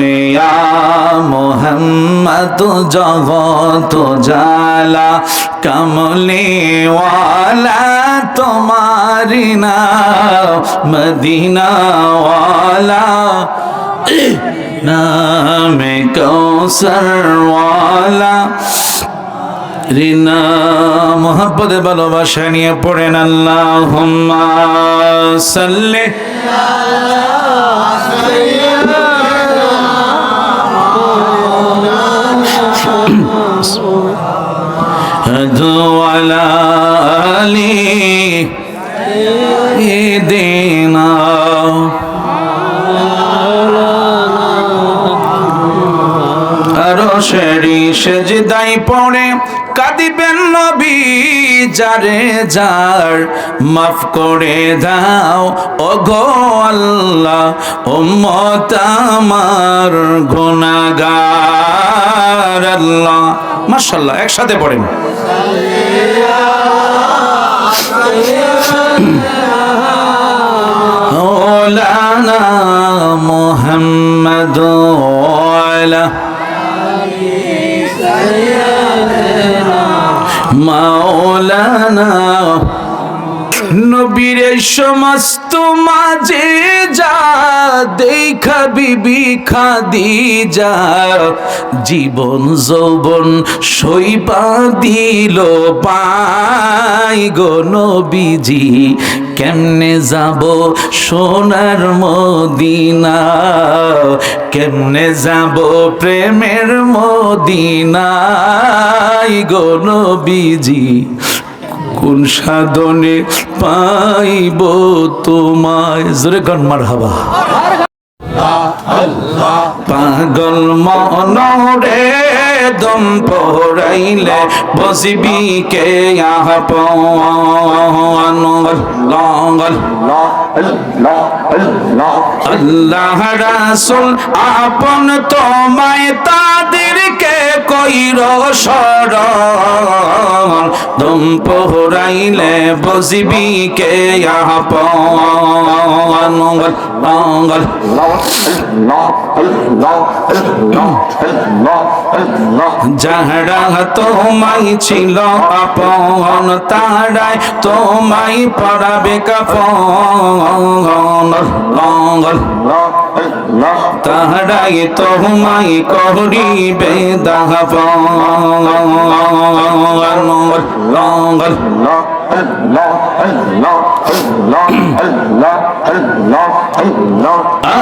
ইয়া মোহাম্মদ জগত জালা কমলিওয়ালা তোমারি নাম মদিনাওয়ালা নামে কৌসরওয়ালা রিনা মোহাব্বতে ভালোবাসা নিয়ে পড়েন আল্লাহুম্মা সাল্লি আলা আলি দিনা আরশেরি সেজদায় পড়ে কাঁদিবেন নবী যারে যার মাফ করে দাও ওগো আল্লাহ উম্মত আমার গুনাহগার আল্লাহ মাশাআল্লাহ একসাথে পড়েন মাওলানা মুহাম্মদ ওয়ালা মাওলানা নবীর সমস্ত মাঝে যা দেখা বিবি খাদিজা জীবন যৌবন সইবা দিল পাই গো নবীজি কেমনে যাব সোনার মদিনা কেমনে যাব প্রেমের মদিনায় গো নবীজি কোন সাধনে পাইব তোমায় জোরে গান মারহাবা পাগল মনরে দম পড়াইলে বসবি কে আল্লাহ রাসূল আপন তোমায় তাদেরকে কইর শরণ দম পড়াইলে বসবি কে যাহারা তোমায় ছিল আপন তারাই তোমায় পড়াবে কাফন তাহারাই তোমায় করিবে দাফন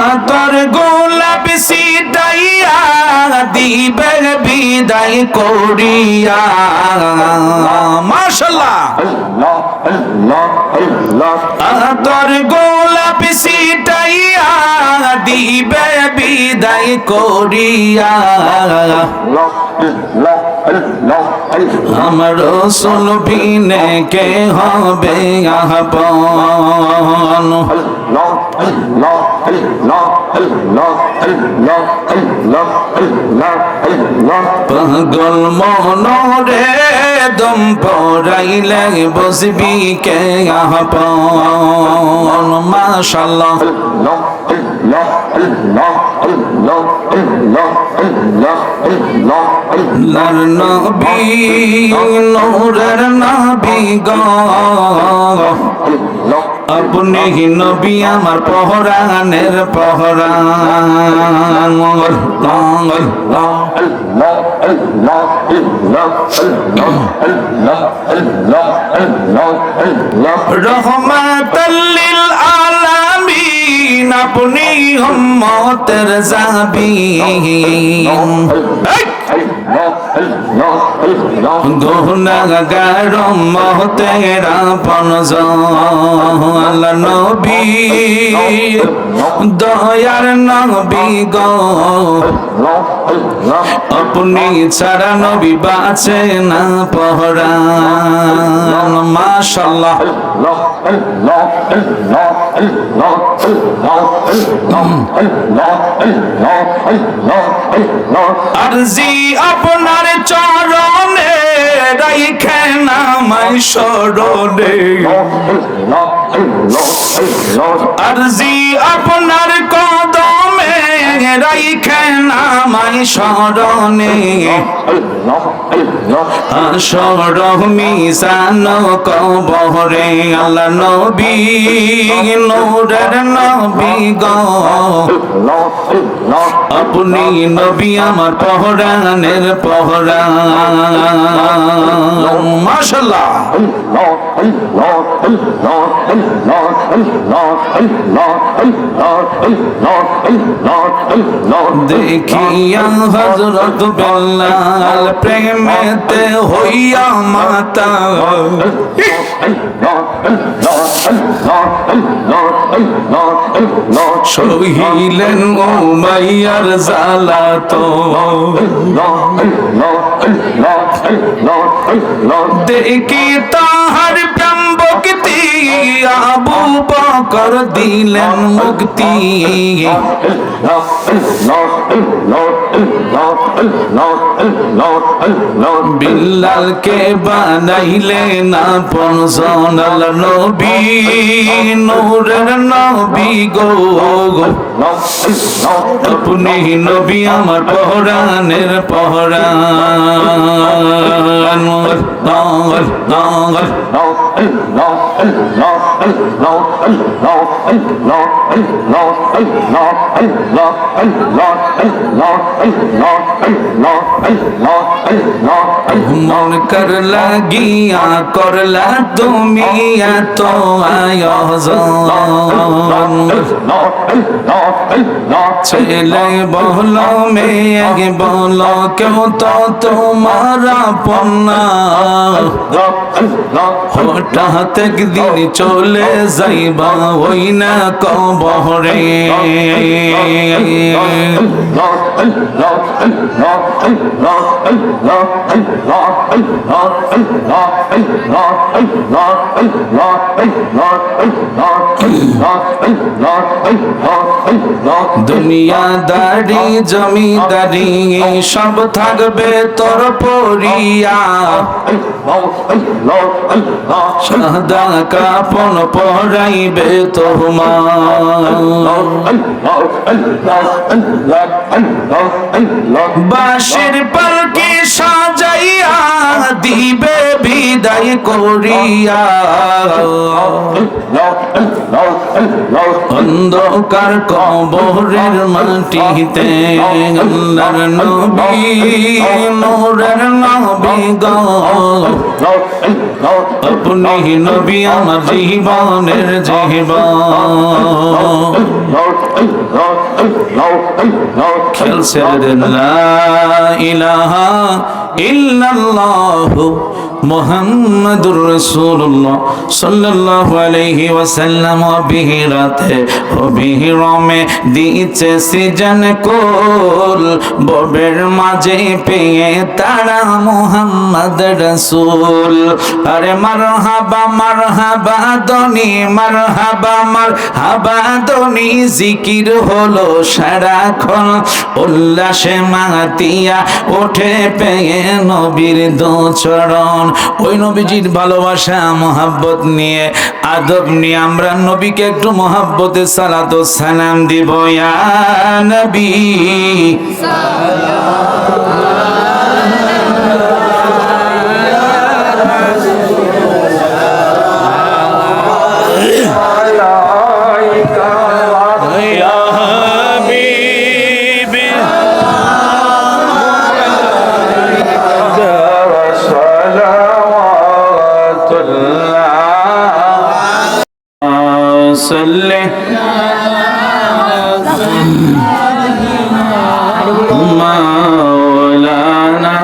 আতর গোলাপ সিটাইয়া দিবে বিদায় করিয়া মাশাআল্লাহ আতর গোলাপ সিটাইয়া দিবে বিদায় করিয়া আমার রাসূল বিনে কে হবে আপন পাগল মনরে দম পড়াইলে বসবি কে আপন মাশাআল্লাহ লার নবী নূরের নবী গো আপনি নবী আমার পহরানের পহরান রহমাতাল লিল আলামিন আপনি উম্মতের জাবিন গুনাহগার উম্মতের আপনজন আল্লাহ নবী দয়ার নবী গো আপনি ছাড়া নবী বাঁচে না পহরান মাশাআল্লাহ আরজি আপনার চরণে রাইখেন আমায় স্মরণে আরজি আপনার কদমে রাইখেন আমায় স্মরণে আসর মিজান কবরে আল্লাহ নবী নূরের নবী গো আপনি নবী আমার পহরানের পহরান মাশাআল্লাহ দেখিয়া হযরত বেলাল প্রেমেতে হইয়া মাতাল সহিলেন উমাইয়ার জ্বালাতন দেখি তাহার প্রেম ভক্তি আবু বকর দিলেন মুক্তি বিল্লালকে বানাইলেন আপন সোনাল নবী নূরের নবী গো আপনি নবী আমার পহরানের পহরান মন কর লাগিয়া করলা তুমি এত আয়োজন ছেলে বলো মেয়ে বলো কেউ তো তোমার আপন না হঠাৎ একদিন চলে যাইবা ওই না কবরে দুনিয়াদারি জমিদারি সব থাকবে তোর পরিয়া সাদা কাপড় পরাইবে তোমার বাঁশের পালকি সাজাইয়া দিবে বিদায় করিয়া অন্ধকার কবরের মাটিতে আল্লাহর নবী নূরের নবী গো আপনি নবী আমার জীবনের জীবন খেলছে লা ইলাহা ইল্লাল্লাহু মুহাম্মাদুর রাসূলুল্লাহ সাল্লাল্লাহু আলাইহি ওয়াসাল্লাম বিহিরাতে ও বিহিরমে দিচ্ছে সিজন কোল ববের মাঝে পেয়ে তারা মুহাম্মদ রাসূল আরে মারহাবা মারহাবা দনি মারহাবা মারহাবা দনি জিকির হলো সারাক্ষণ উল্লাসে মাতিয়া ওঠে পেয়ে নবীর দু চরণ ওই নবীজির ভালোবাসা মোহাব্বত নিয়ে আদব নিয়ে আমরা নবীকে একটু মোহাব্বতে সালাত ও সালাম দিব ইয়া নবী مولانا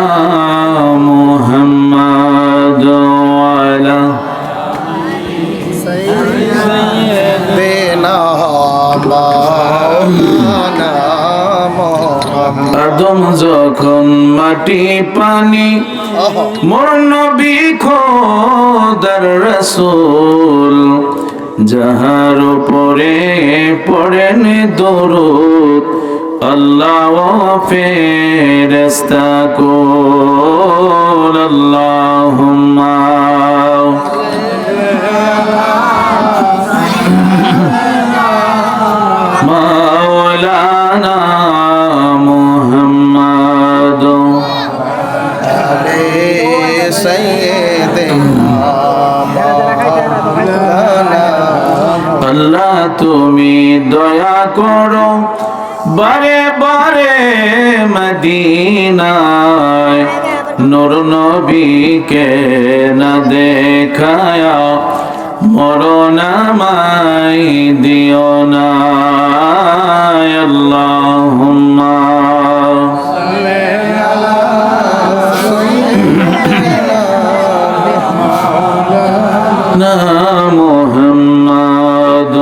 محمد وعلى سيدنا আদম যখন মাটি পানি মোর নবী খোদার রাসূল যাহার উপরে পড়েন দরুদ আল্লাহ ফেরেশতা কুল আল্লাহুম্মা মাওলানা তুমি দয়া করো বারে বারে মদিনায় নূর নবীকে না দেখায়া মরণ আমায় দিও না আল্লাহুম্মা না মুহাম্মাদ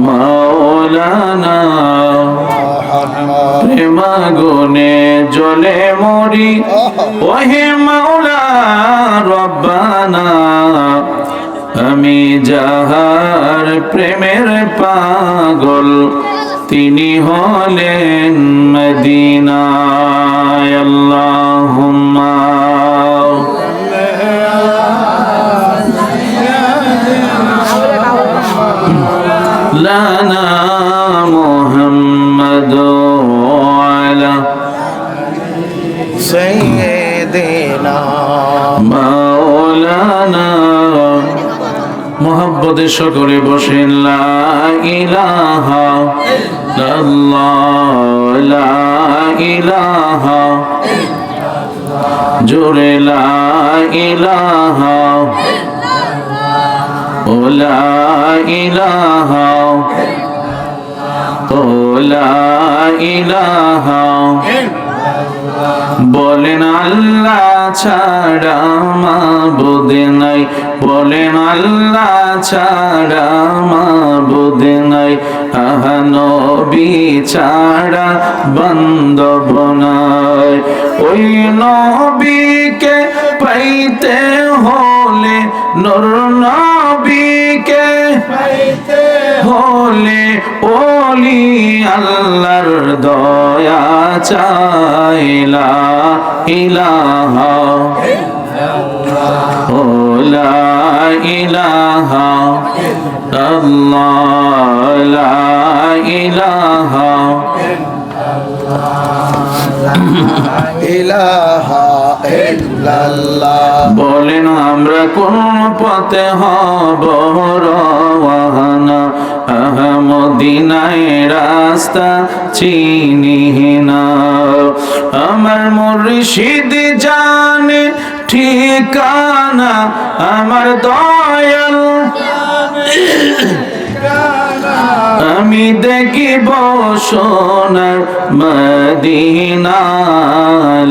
মাওলানা প্রেমাগুনে জ্বলে মরি ওহে মাওলা রব্বানা আমি যাহার প্রেমের পাগল তিনি হলেন মদিনায় আল্লাহুম্মা লানা মুহাম্মাদু আলা সাইয়্যিদিনা মাওলানা মোহাব্বতের সকলে বসেন লা ইলাহা ইল্লাল্লাহ লা ইলাহা জোরে লা ইলাহা ও লা ইলাহা ও লা ইলাহা বলেন আল্লাহ ছাড়া মাবুদ নাই বলেন আল্লাহ ছাড়া মাবুদ নাই আহা নবী ছাড়া বান্ধব নাই ওই নবীকে পাইতে হলে নূর নবীকে পাইতে হলে ওলি আল্লাহর দয়া চাইলা ইলাহা ও লা ইলাহা আল্লাহ লা ইলাহা ইলাহা ইল্লাল্লাহ বলেন আমরা কোন পথে হব রওয়ানা মদিনায় রাস্তা চিনি না আমার মুর্শিদ জানে ঠিকানা আমার দয়াল আমি দেখিব সোনার মদিনা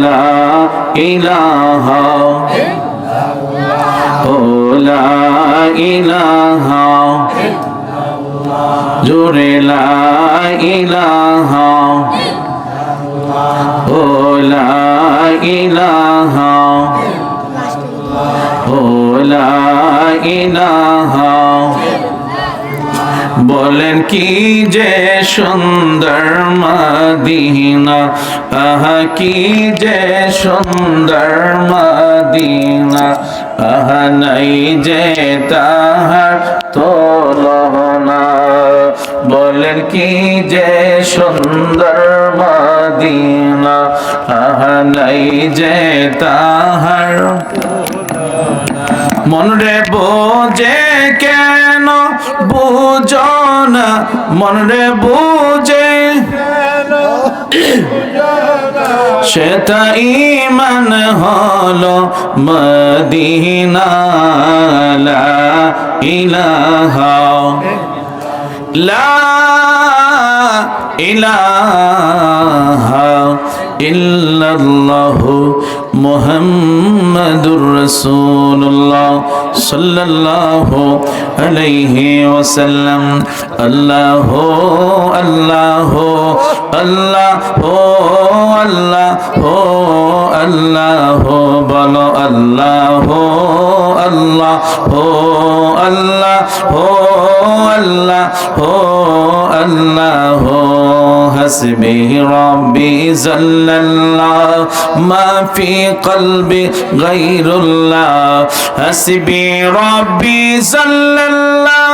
লা ইলাহা ও লা ইলাহা জোরে লা ইলাহা ও লা ইলাহা ও লা ইলাহা বলেন কি যে সুন্দর মদিনা আহা কি যে সুন্দর মদিনা আহা নাই যে তাহার তুলনা বলেন কি যে সুন্দর মদিনা আহা নাই যে তাহার মন রে বোঝে কেন বুঝো না মন রে বুঝে সেটা ঈমান হলো মদিনা লা ইলাহা লা ইলাহা ইল্লাল্লাহু মুহাম্মাদুর রাসূলুল্লাহ সাল্লাল্লাহু আলাইহি ওয়াসাল্লাম আল্লাহু আল্লাহু আল্লাহু আল্লাহু আল্লাহু বলো আল্লাহু আল্লাহু আল্লাহু আল্লাহু আল্লাহু হাসবি রব্বি জাল্লাল্লাহ মা ফি কলবি গায়রুল্লাহ হাসবি রব্বি জাল্লাল্লাহ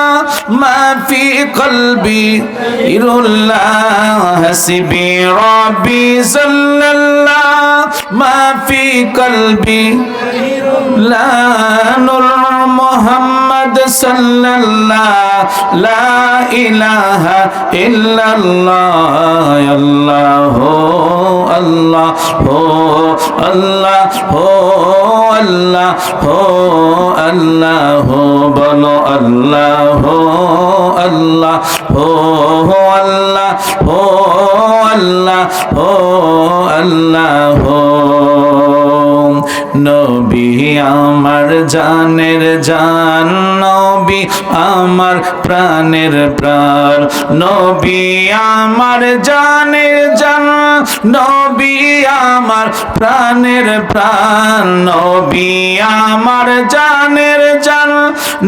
মা ফি কলবি গায়রুল্লাহ হাসবি রব্বি জাল্লাল্লাহ মা ফি কলবি লা নূর মুহাম্মদ সাল্লাল্লাহ লা ইলাহা ইল্লাল্লাহ আল্লাহ আল্লাহ আল্লাহ আল্লাহ আল্লাহ বলো আল্লাহ আল্লাহ আল্লাহ আল্লাহ আল্লাহ নবী আমার জানের জান নবী আমার প্রাণের প্রাণ নবী আমার জানের জান নবী আমার প্রাণের প্রাণ নবী আমার জানের জান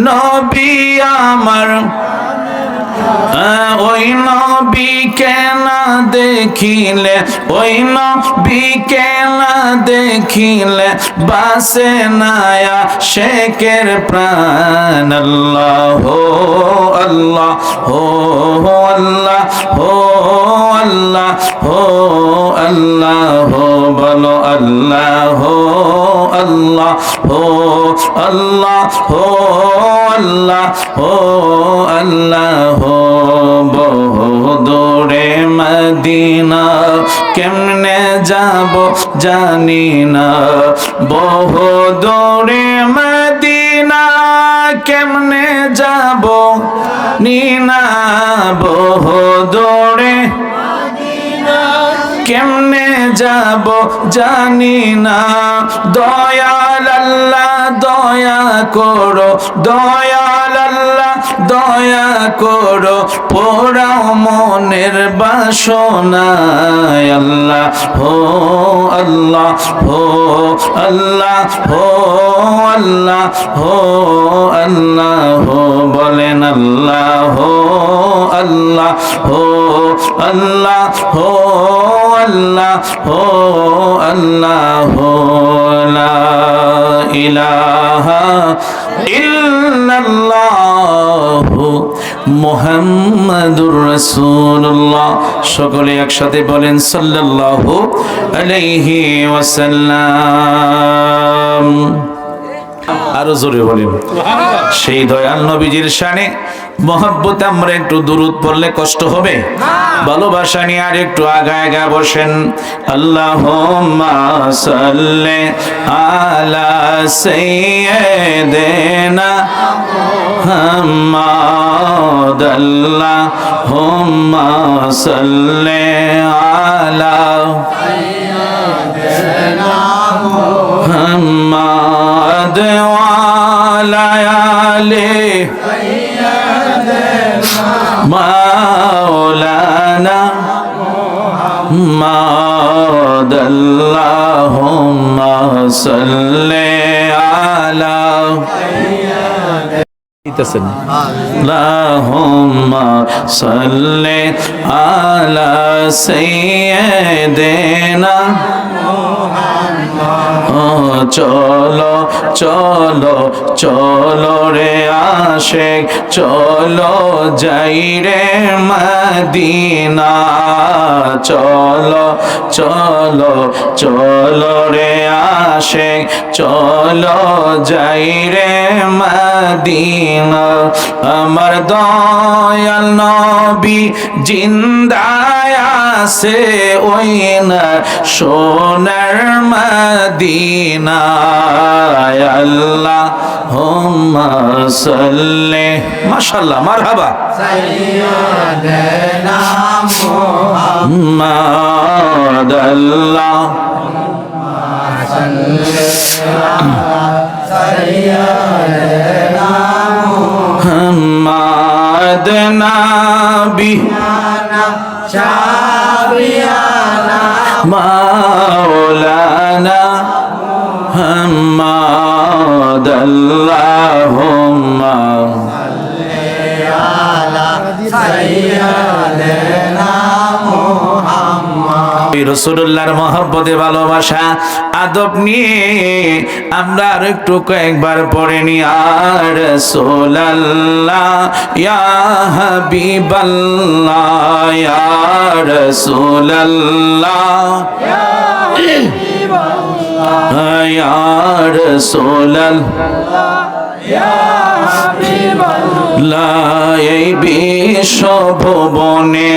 নবী আমার ওই নবীকে না দেখিলে ওই নবীকে না দেখিলে বাসে নায়া শেখের প্রাণ আল্লাহ আল্লাহ আল্লাহ আল্লাহ আল্লাহ বলো আল্লাহ আল্লাহ আল্লাহ আল্লাহ আল্লাহ বহুদূরে মদিনা কেমনে যাব জানি না বহুদূরে মদিনা কেমনে যাব নিনা বহুদূরে কেমনে যাব জানি না দয়াল আল্লাহ দয়া করো দয়াল আল্লাহ দয়া করো পোড়াও মনের বাসনা আল্লাহ আল্লাহ আল্লাহ আল্লাহ আল্লাহ বলেন আল্লাহ আল্লাহ আল্লাহ আল্লাহ আল্লাহ লা ইলাহা ইল্লাল্লাহ মুহাম্মাদুর রাসূলুল্লাহ সকলে একসাথে বলেন সাল্লাল্লাহু আলাইহি ওয়াসাল্লাম আরো জোরে বলেন সেই দয়াল নবীজির শানে মহব্বতে আমরা একটু দুরূদ পড়লে কষ্ট হবে ভালোবাসা নিয়ে আর একটু আগা বসেন আল্লাহুম্মা সাল্লি আলা সাইয়্যিদিনা মুহাম্মাদ আল্লাহুম্মা সাল্লি আলা সাইয়্যিদিনা মুহাম্মাদ ওয়া আলা আলি مولانا محمد اللهم صل على اللهم صل على سيدنا চলো চলো চলো রে আশিক চলো যাই রে মদিনা চলো চলো চলো রে আশিক চলো যাই রে মদিনা আমার দয়াল নবী জিন্দায় আছে ওই না সোনার মদিনায় আল্লাহুম্মা সাল্লি মাশাআল্লাহ মারহাবা সাইয়্যিদানা মুহাম্মদ আল্লাহুম্মা সাল্লি সাইয়্যিদানা মুহাম্মদ নবী শাফিয়ানা মাওলানা মুহাম্মদ আল্লাহুম্মা সাল্লি আলা সাইয়্যিদিনা মুহাম্মদ রাসূলুল্লাহর মহব্বতে ভালোবাসা আদব নিয়ে আমরা আর একটু কয়েকবার পড়ে নি আর রাসূলুল্লাহ ইয়া হাবিবাল্লাহ ইয়া রাসূলুল্লাহ ইয়া হাবিবাল্লাহ ইয়া রাসূলাল্লাহ এই বিশ্ব ভুবনে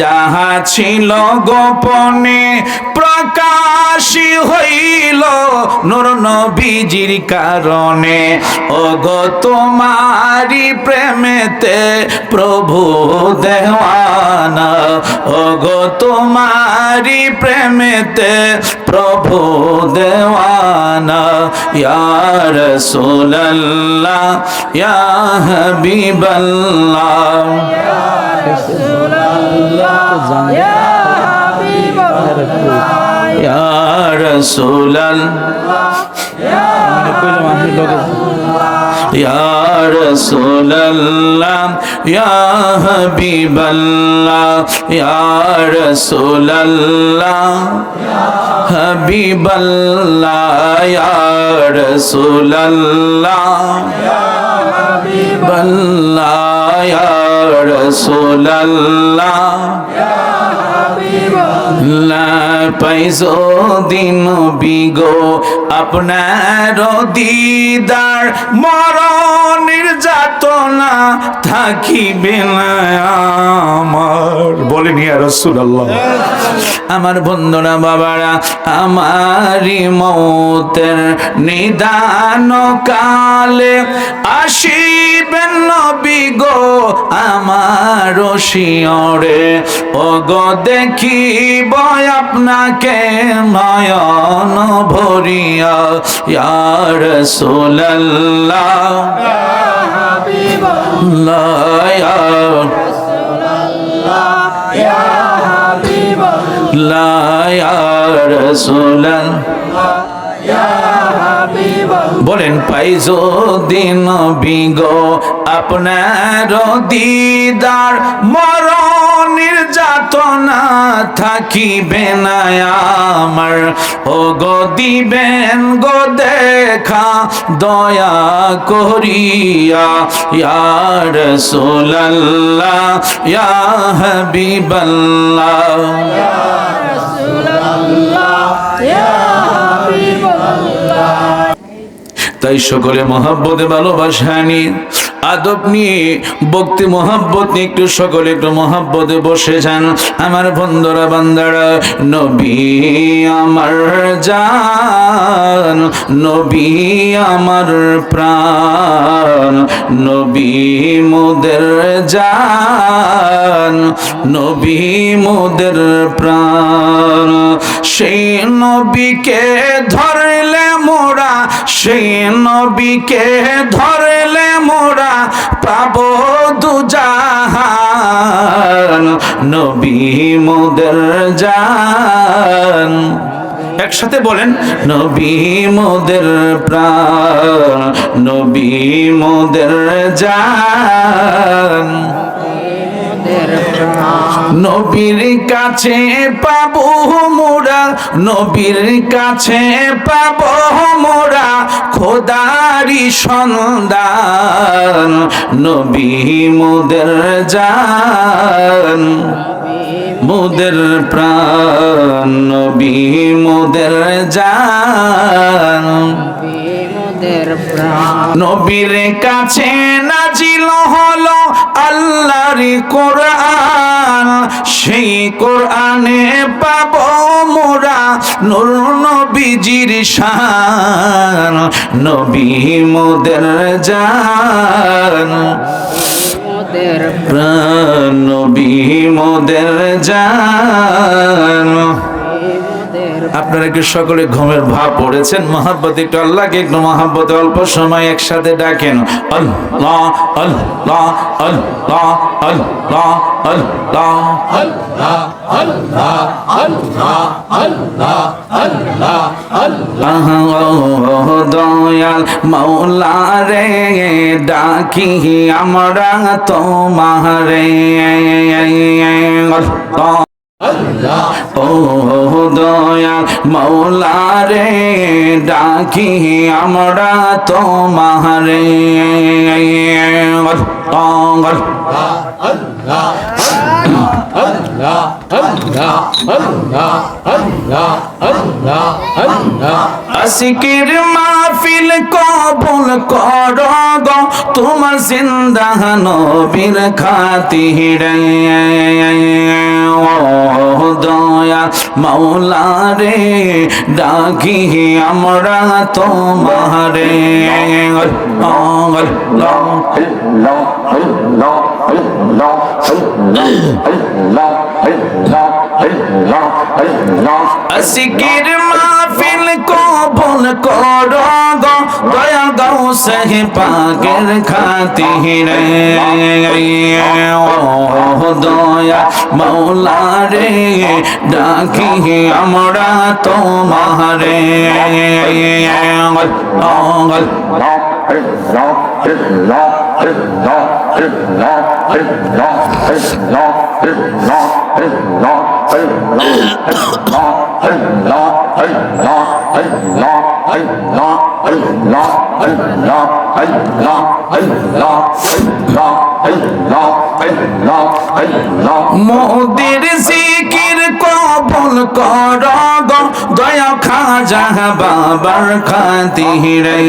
যাহা ছিল গোপনে প্রকাশী হইল নূর নবীজির কারণে। ওগো তোমারি প্রেমেতে প্রভু দেওয়ানা, ওগো তোমারি প্রেমেতে প্রভু দেওয়ানা। ইয়া রাসূলাল্লাহ ইয়া হাবিবাল্লাহ ইয়া রাসূলাল্লাহ ইয়া রাসূলাল্লাহ ইয়া হাবিবাল্লাহ ইয়া রাসূলাল্লাহ হাবিবাল্লাহ ইয়া রাসূলাল্লাহ হাবিবাল্লাহ ইয়া রাসূলাল্লাহ পাইছো দিন বিগো আপনার দিদার মরণের যাতনা থাকিবে না আমার। বলেন ইয়া রাসূলুল্লাহ। আমার বন্ধুরা বাবারা, আমারি মৌতের নিদান কালে আসিবেন নবী গো আমার শিয়রে। ওগো দেখিব আপনাকে নয়ন ভরিয়া। ইয়া রাসূলুল্লাহ ইয়া হাবিবাল্লাহ ইয়া রাসূলুল্লাহ ইয়া হাবিবাল্লাহ ইয়া রাসূলুল্লাহ ইয়া হাবিবাল্লাহ। বলেন পাইছো দিন বিগো আপনার দিদার মরণের যাতনা থাকিবে না আমার। ও গো দিবেন গো দেখা দয়া করিয়া। ইয়া রাসূলুল্লাহ ইয়া হাবিবাল্লাহ ইয়া রাসূলুল্লাহ ইয়া হাবিবাল্লাহ। তাই সকলে মহব্বতে ভালোবাসা নিয়ে আদব নিয়ে ভক্তি মহব্বত নিয়ে একটু সকলে একটু মহব্বতে বসে যান। আমার বন্ধুরা বান্দারা, নবী আমার জান, নবী আমার প্রাণ, নবী মোদের জান, নবী মোদের প্রাণ। সেই নবীকে ধরলে মোরা, সেই নবীকে ধরলে মোরা পাবো দুজাহান। নবী মোদের জান, একসাথে বলেন নবী মোদের প্রাণ, নবী মোদের জান। নবীর কাছে পাবো মোরা, নবীর কাছে পাবো মোরা খোদারি সন্ধান। নবী মোদের জান, মোদের প্রাণ, নবী মোদের জান। নবীর কাছে নাজিল হলো আল্লাহর কোরআন, সেই কোরআনে পাবো মোরা নূর নবীজির শান। নবী মোদের জান, প্রাণ, নবী মোদের জান। আপনারা কি সকলে ঘুমের ভাব পড়েছেন? মহব্বত একটু আল্লাহকে একটু মহব্বত অল্প সময় একসাথে ডাকেন। আল্লাহ আল্লাহ আল্লাহ আল্লাহ আল্লাহ আল্লাহ আল্লাহ আল্লাহ আল্লাহ আল্লাহ আল্লাহ। দয়াল মাওলা রে ডাকি আমরা তোমারে। আল্লাহ ও দয়াল মাওলা রে ডাকি আমরা তোমারে। আল্লাহ আল্লাহ আল্লাহ আল্লাহ আশিকের মাহফিল কবুল কর গো তোমার জিন্দা নবীর খাতিরে ও দয়া মাওলা রে ডাকি আমরা তোমারে আশিকের মাহফিল কবুল কর গো দয়া গাউসে পাকের খাতিরে ও দয়া মাওলা রে ডাকি আমরা তোমারে মোদের জিকির কবুল কর গো দয়া খাজা বাবার খাতিরে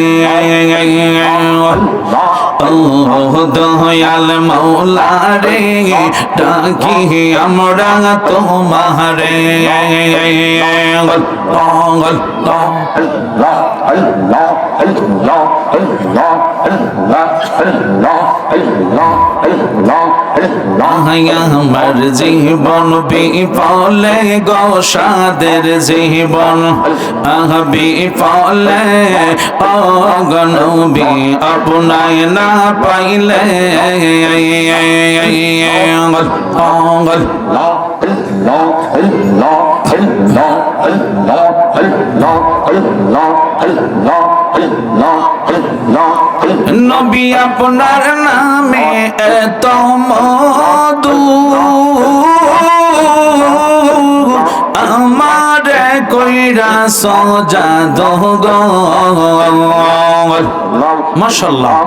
ও দয়াল মাওলা রে ডাকি আমরা তোমারে আমার জীবন বিফলে গো সাদের জীবন বিফলে অগনবী আপনায় না পাইলে নবী আপনার নামে এত মধু আমার কইরা সজা দোগ মাশাআল্লাহ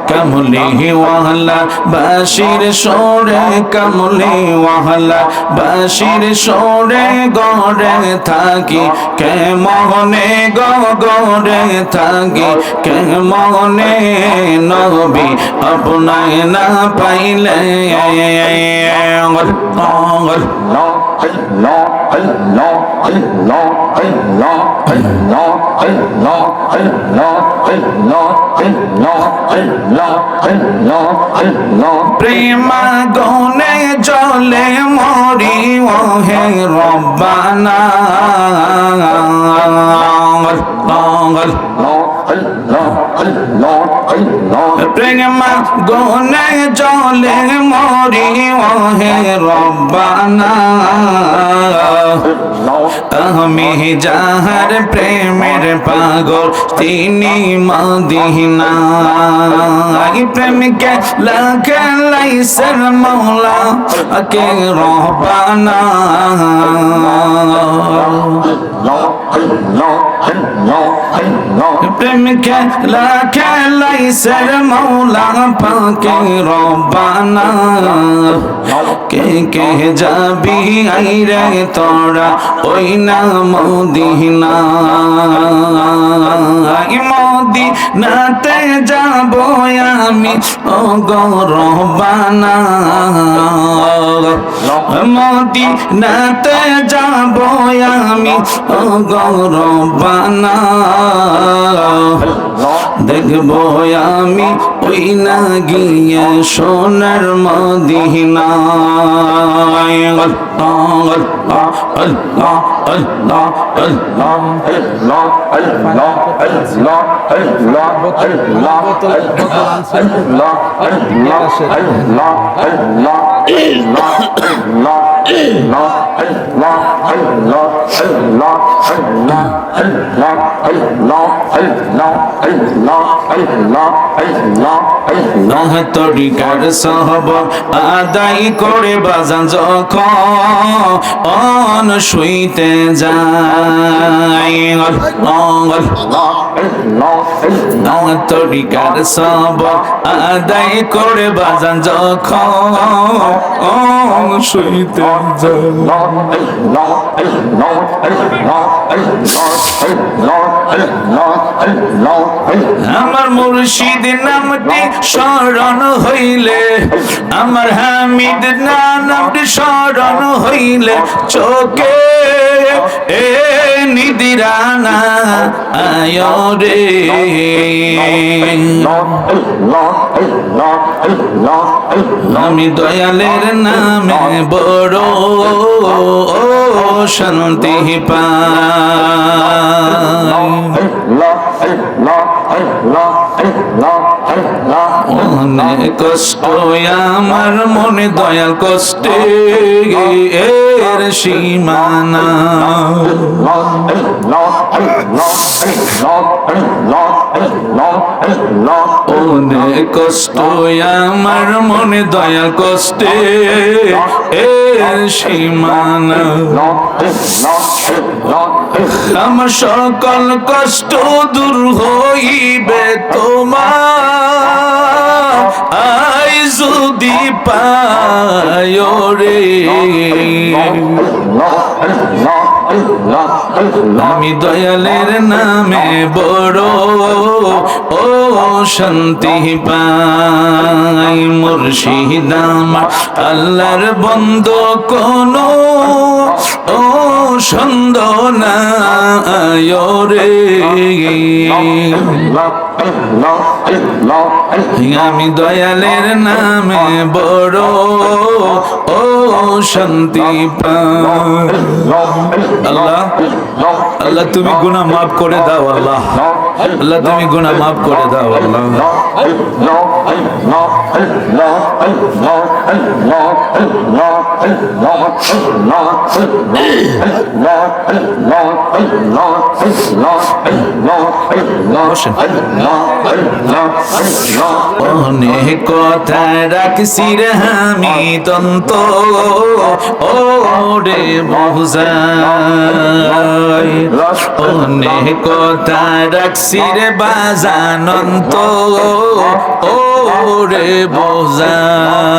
কামলি ওয়ালা বাশির সোরে কামলি ওয়ালা বাশির সোরে গড়ে থাকি কে মনে গড়ে থাকি কে মনে নবী আপনায় না পাইলে প্রেমা গনে জলে মরি ওহে রব্বানা প্রেমা গনে জলে মরি ওহে রব্বানা আমি যাহার প্রেমের পাগল তিনি মদিনা প্রেমকে লাগাইছেন মৌলা কে রব্বানা প্রেমকে লাগাইছেন মৌলা পাকে রব্বানা কে কে যাবি আইরে তোরা ওই না মদিনা মদিনাতে যাব আমি ও গো রব্বানা মদিনাতে যাব আমি ও গো রব্বানা দেখবো আমি ওই না গিয়ে সোনার মদিনা তরিকার সহবত আদায় করে বাজান যখন শুইতে যায় তরিকার সহবত আদায় করে বাজান যখন শুইতে যায় আমার মুর্শিদ নামটি স্মরণ হইলে আমার হামিদ নামটি স্মরণ হইলে চোখে নিদিরানা আয় রে আমি দয়ালের নামে বড় শান্তি পাই অনেক কষ্ট আমার মনে দয়াল কষ্টে এর সীমানা অনেক কষ্ট আমার মনে দয়াল কষ্টে এর সীমানা আমার সকল কষ্ট দূর হইবে তোমার আই যদি পায় রে আমি দয়ালের নামে বড় ও শান্তি পাই মুর্শিদ আমার আল্লাহর বন্ধু কোনো ও সন্দ না রে আমি দয়ালের নামে বড় ও শান্তি পাই আল্লাহ আল্লাহ তুমি গুনাহ মাফ করে দাও আল্লাহ আল্লাহ তুমি গুনাহ মাফ করে দাও আল্লাহ অনেক কথা রাখছি রে আমি তন্ত ও রে বুঝাই অনেক কথা রাখছি রে বাজানন্ত ও রে বুঝাই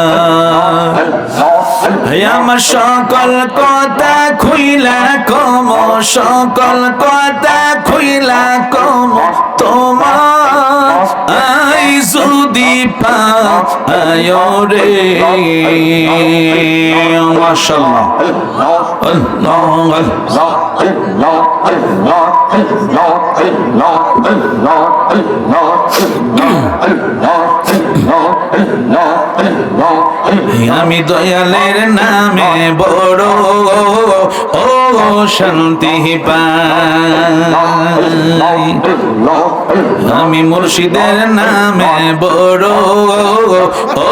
আমার সকল কথা খুইলা কম সকল কথা খুইলা কম তোমার আই যদি পায় রে মাশাআল্লাহ আমি দয়ালের নামে বড় ও শান্তি পাই আমি মুর্শিদের নামে বড় ও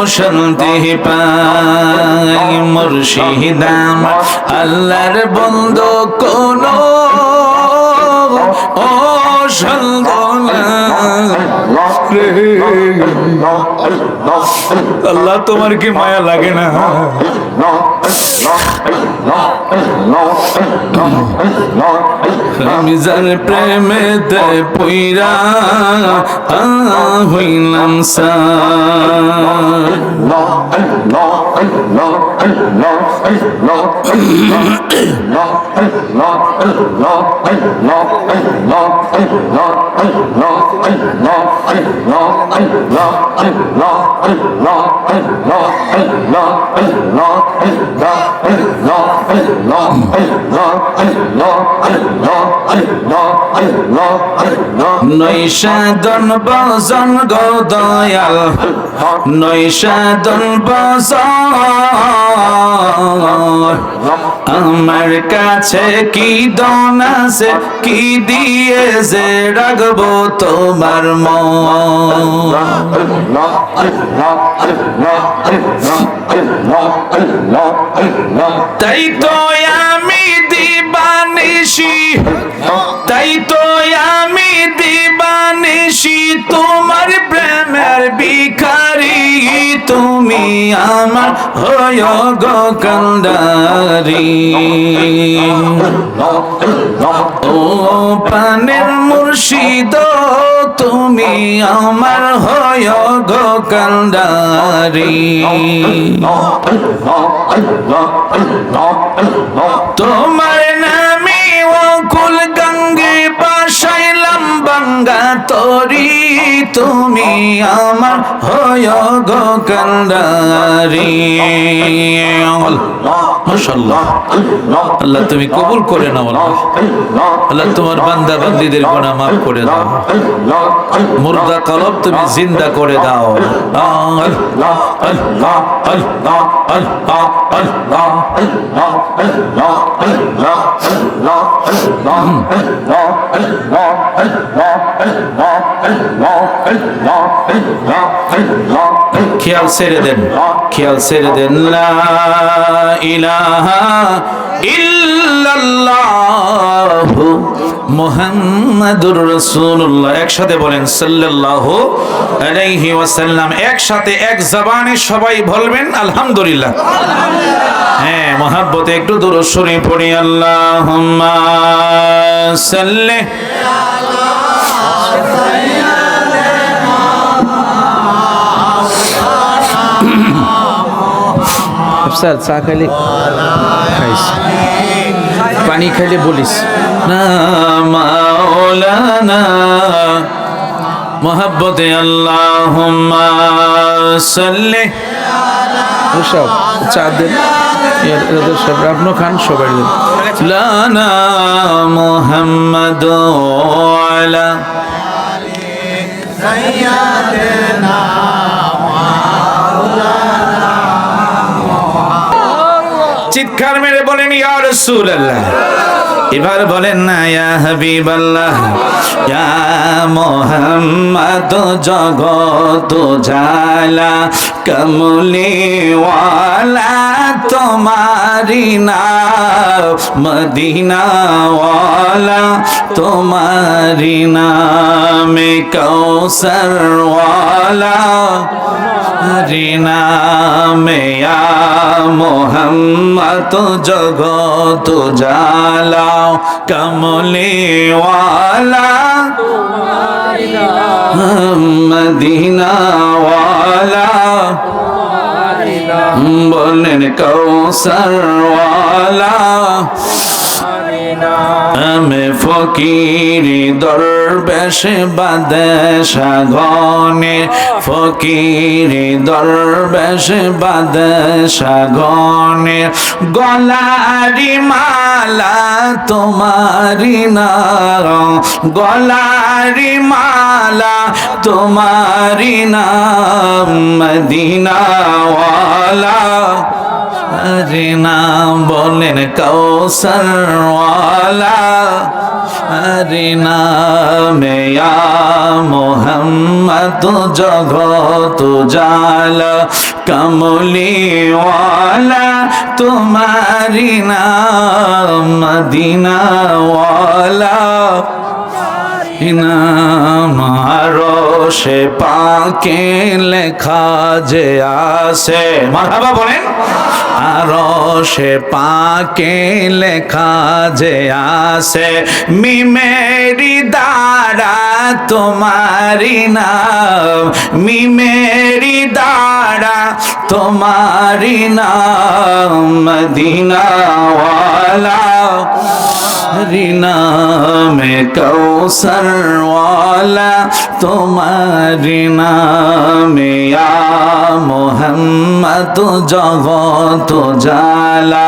শান্তি পাই মুর্শিদ আমার আল্লাহর বন্ধু কোনো ও আল্লাহ তোমার কি মায়া লাগে না আমি যার প্রেমেতে পইরা হইলাম নৈশাদন বজন গো দয়াল নৈশাদন বছর আমার কাছে কি দন আছে, কি দিয়ে যে রাখবো তোমার মন। তাই তো আমি দিবানিশি, তাই তো আমি দিবানিশি তোমার প্রেমের ভিখারি, তুমি আমার হয় গো কান্ডারি। ও পানের মুর্শিদ তুমি আমার হয় গো কান্ডারি। তোমার নামে অকুল গঙ্গে বাসাইলাম বাঙ্গা তরি, তুমি আমার হয় গো কান্ডারি। মাশাআল্লাহ, আল্লাহ তুমি কবুল করে নাও। আল্লাহ তোমার বান্দা বান্দীদের গুনাহ মাফ করে দাও, মুর্দা কলব তুমি জিন্দা করে দাও। আল্লাহ আল্লাহ আল্লাহ আল্লাহ আল্লাহ খেয়াল ছেড়ে দেন, খেয়াল ছেড়ে দেন। লা ইলাহা ইল্লাল্লাহু মুহাম্মাদুর রাসূলুল্লাহ। একসাথে বলেন সাল্লাল্লাহু আলাইহি ওয়াসাল্লাম। একসাথে এক জবানে সবাই বলবেন আলহামদুলিল্লাহ। হ্যাঁ, মহব্বতে একটু দুরূদ শরীফ পড়ি। আল্লাহুম্মা সাল্লি স্যার চা খাইলে খাইস, পানি খাইলে বলিস না মাওলানা। মহব্বতে আল্লাহুম্মা সাল্লি। সব চা দেন, সব আপনি খান, সবাই দেন। লানা মুহাম্মাদ আলা চিৎকার মেরে বলেন ইয়া রাসূলুল্লাহ। এবার বলেন না ইয়া হাবিবাল্লাহ। ইয়া মুহাম্মদ জগত জালা কমলি ওয়ালা তোমারি নাম, মদিনা ওয়ালা তোমারি নাম, কৌসর ওয়ালা নামে ইয়া মুহাম্মদ জগত জালা কমলি ওয়ালা মদিনা ওয়ালা, বলেন কৌসর ওয়ালা। আমি ফকিরি দরবেশ বাদশা গণে, ফকিরি দরবেশ বাদশা গণে, গলারি মালা তোমারি নাম, গলারি মালা তোমারি নাম, মদিনা ওয়ালা নাম, বলেন কৌসর ওয়ালা নামে ইয়া মুহাম্মদ জগত জালা কমলি ওয়ালা তোমারি নাম, মদিনা ওয়ালা নাম। আরশে পাকে লেখা যে আছে, মারহাবা বলেন। আরশে পাকে লেখা যে আছে, মিমেরি দ্বারা তোমারি নাম, মিমেরি দ্বারা তোমারি নাম, মদিনা ওয়ালা নামে কৌসর ওয়ালা তোমারি নামে ইয়া মুহাম্মদ জগত জালা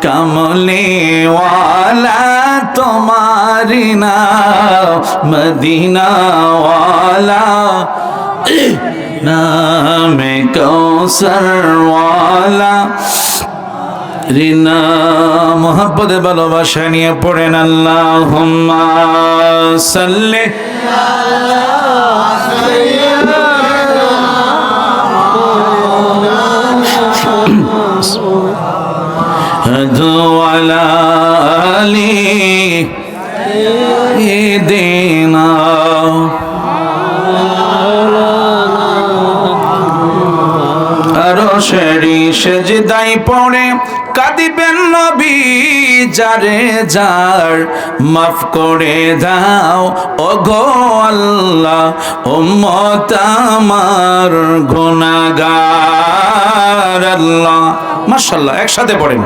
কমলি ওয়ালা তোমারি নাম, মদিনা ওয়ালা নামে কৌসরওয়ালা রিনা মোহাব্বতে ভালোবাসা নিয়ে পড়েন আল্লাহুম্মা সাল্লি আলা আলি দিনা আরো শেরি সেজদাই পড়ে কাঁদিবেন নবী যারে যার মাফ করে দাও ওগো আল্লাহ উম্মত আমার গুনাহগার আল্লাহ মাশাআল্লাহ একসাথে পড়েন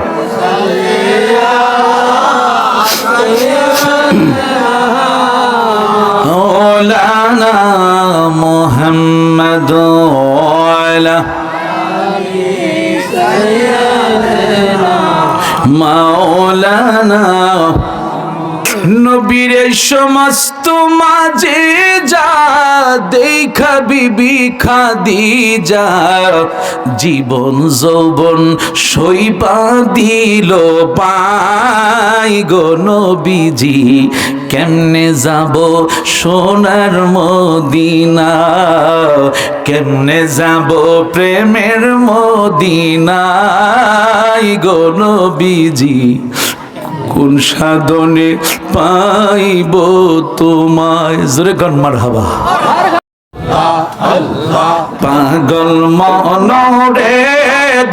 মাওলানা মুহাম্মদ ওয়ালা মাওলানা নবীর সমস্ত মাঝে যা দেখা বিবি খাদিজা জীবন যৌবন সইবা দিল পাই গো নবীজি কেমনে যাব সোনার মদিনা কেমনে যাব প্রেমের মদিনায় গো নবীজি কোন সাধনে পাইব তোমায় জোরে গান মারহাবা পাগল মনরে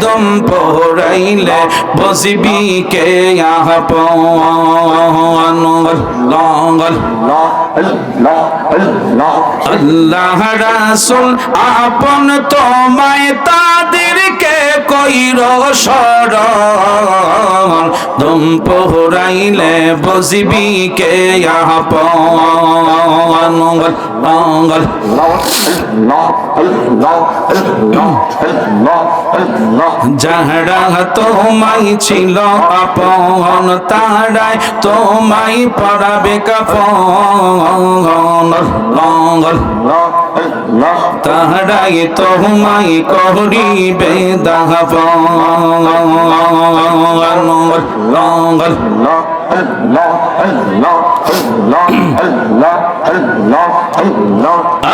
দম পড়াইলে বসবি কে আল্লাহ রাসূল আপন তোমায় তাদেরকে কইর শরণ দম পড়াইলে বসবি কে আপন যাহারা তোমায় ছিল আপন তারাই তোমায় পরাবে কাফন তাহারাই তোমায় করিবে দাফন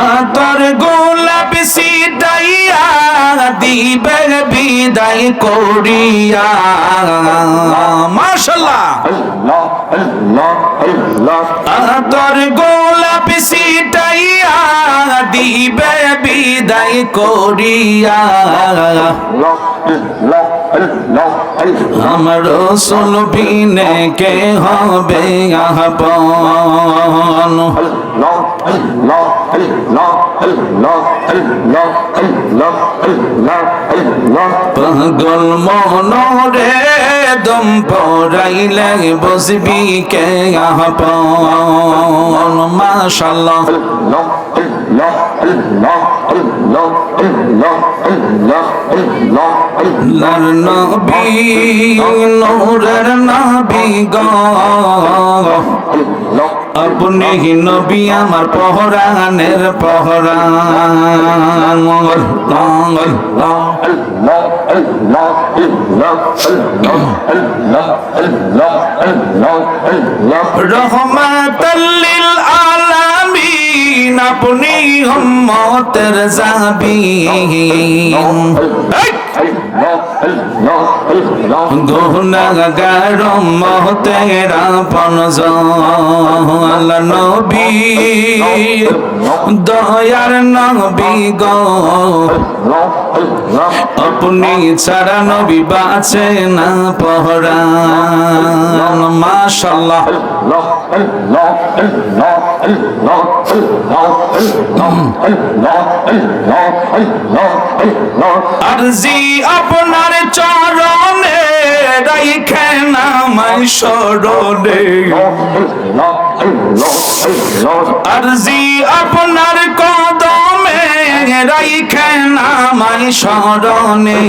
আতর গোলাপ সিটাইয়া দিবে বিদায় করিয়া মাশাআল্লাহ আতর গোলাপ সিটাইয়া দিবে বিদায় করিয়া আমার রাসূল বিনে কে হবে আপন পাগল মনরে দম পড়াইলে বসবি কে আপন মাশাআল্লাহ লার নবী নূরের নবী গো আপনি নবী আমার পহরানের পহরান রহমাতাল লিল আলামিন আপনি উম্মতের জাবিন গুনাহগার উম্মতের আপনজন আল্লাহ নবী দয়ার নবী গো আপনি ছাড়া নবী বাঁচে না পহরান মাশাআল্লাহ আরজি আপনার চরণে রাইখেন আমায় স্মরণে আরজি আপনার কদমে রাইখেন আমায় স্মরণে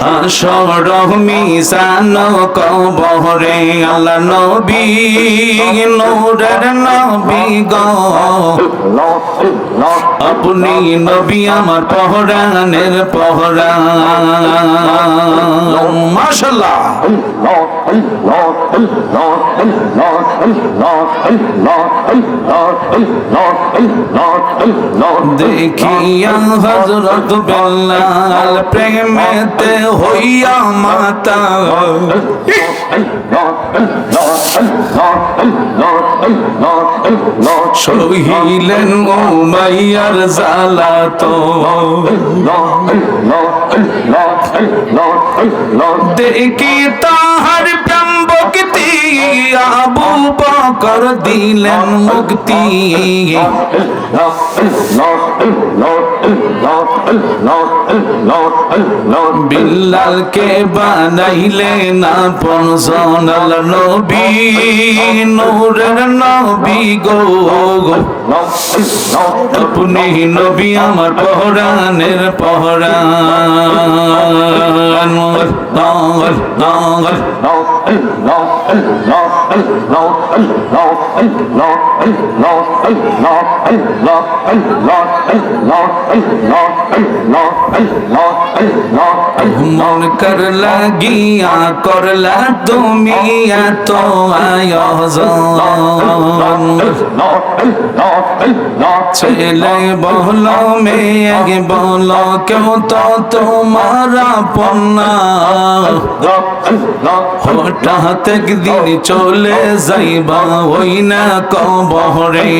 হাসর মিজান কবরে আল্লাহ নবী নূরের নবী গো আপনি নবী আমার পহরানের পহরান মাশাআল্লাহ দেখিয়া হযরত বেলাল প্রেমেতে হইয়া মাতাল সহিলেন উমাইয়ার জালাতো দেখি তাহার প্রেম ভক্তি আবু বকর দিলেন মুক্তি বিল্লালকে বানাইলেন আপন সোনাল নবী নূরের নবী গো আপনি নবী আমার পহরানের পহরান মন কর লাগিয়া করলা তুমি এত আয়োজন ছেলে বলো মেয়ে বলো কেউ তো তোমার আপন না হঠাৎ একদিন চলে যাইবা ওই না কবরে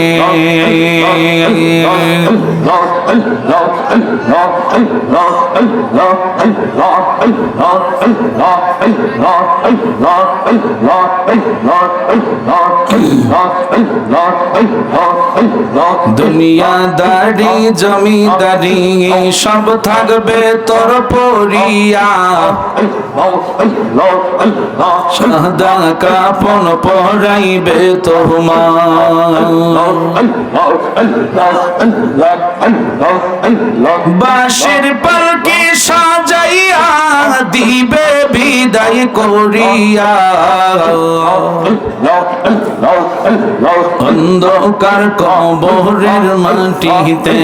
দুনিয়াদারি জমিদারি সব থাকবে তোর পরিয়া সাদা কাপন পরাইবে তোমার বাঁশের পালকি সাজাইয়া দিবে বিদায় করিয়া অন্ধকার কবরের মাটিতে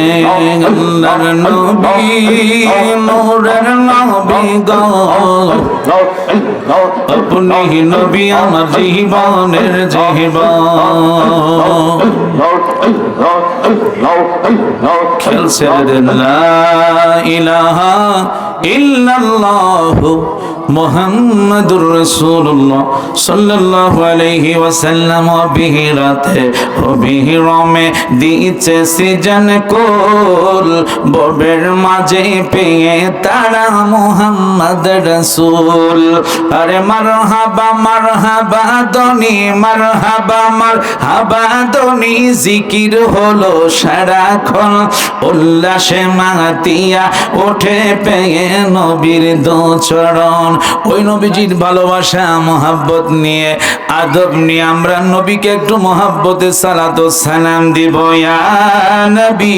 আল্লাহর নবী নূরের নবী গো আপনি নবী আমার জীবনের জীবন খেলছে লা ইলাহা ইল্লাল্লাহু মুহাম্মাদুর রাসূলুল্লাহ সাল্লাল্লাহু আলাইহি ওয়াসাল্লাম বিহিরাতে ও বিহিরমে দিছে সিজন কোল ববের মাঝে পেয়ে তারা মুহাম্মদ রাসূল আরে মারহাবা মারহাবা দনি মারহাবা মারহাবা দনি জিকির হলো সারাক্ষণ উল্লাসে মাতিয়া ওঠে পেয়ে নবীর দো চরণ ওই নবীজির ভালোবাসা মোহাব্বত নিয়ে আদব নিয়ে আমরা নবীকে একটু মোহাব্বতে সালাত ও সালাম দিব ইয়া নবী